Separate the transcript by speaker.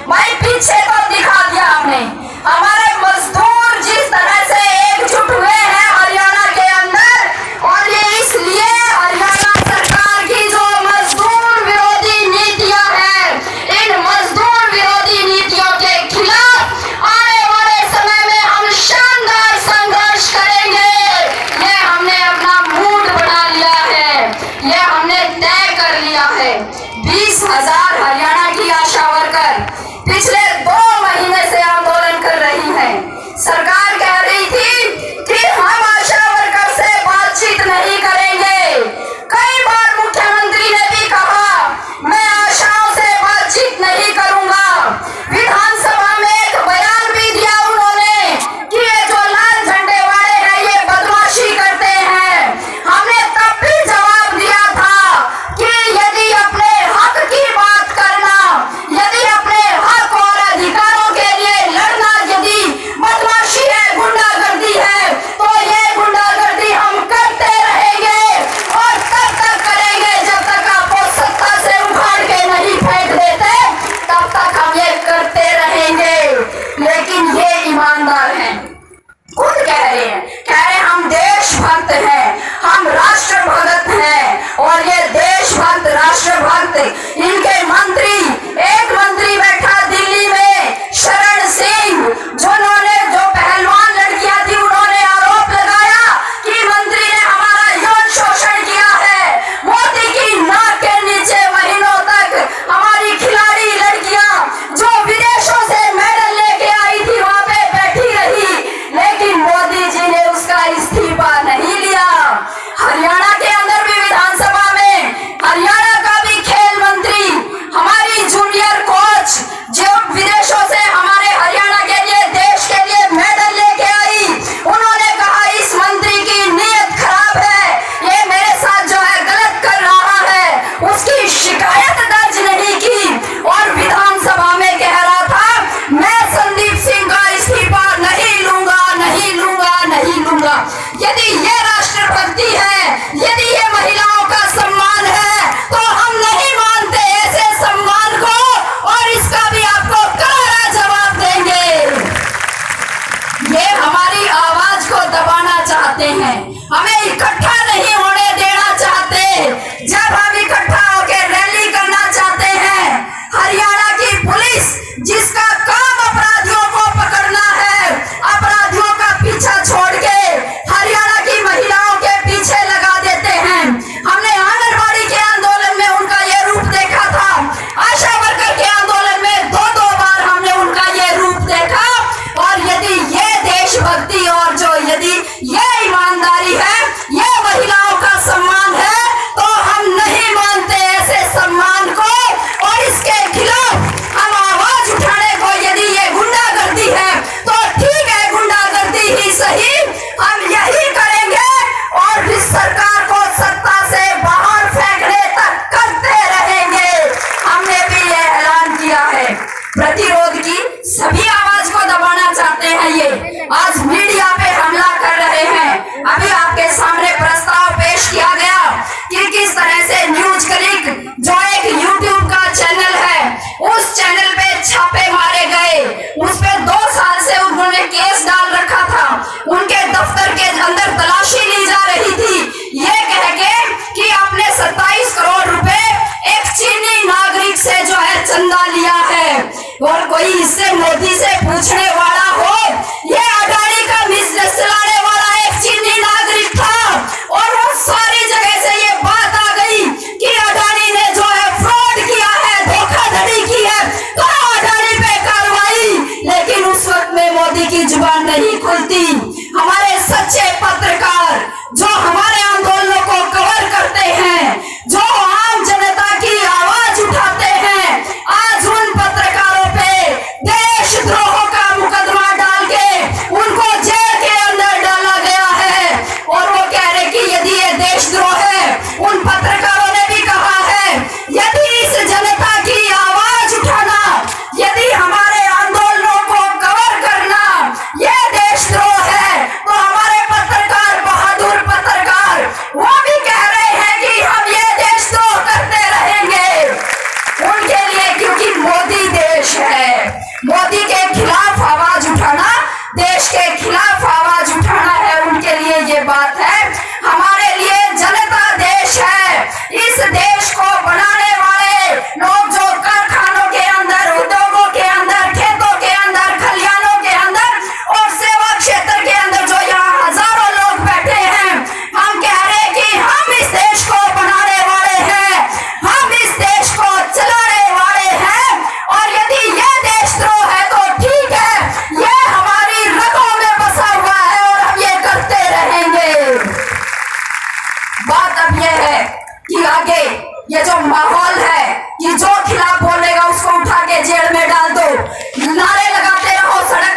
Speaker 1: भाई पीछे तो दिखा दिया हमने। हमारे मजदूर जिस तरह से एकजुट हुए हैं हरियाणा के अंदर, और ये इसलिए हरियाणा सरकार की जो मजदूर विरोधी नीतियां हैं, इन मजदूर विरोधी नीतियों के खिलाफ आने वाले समय में हम शानदार संघर्ष करेंगे। ये हमने अपना मूड बना लिया है, ये हमने तय कर लिया है। 20,000 हरियाणा की आशा वर्कर पिछले 2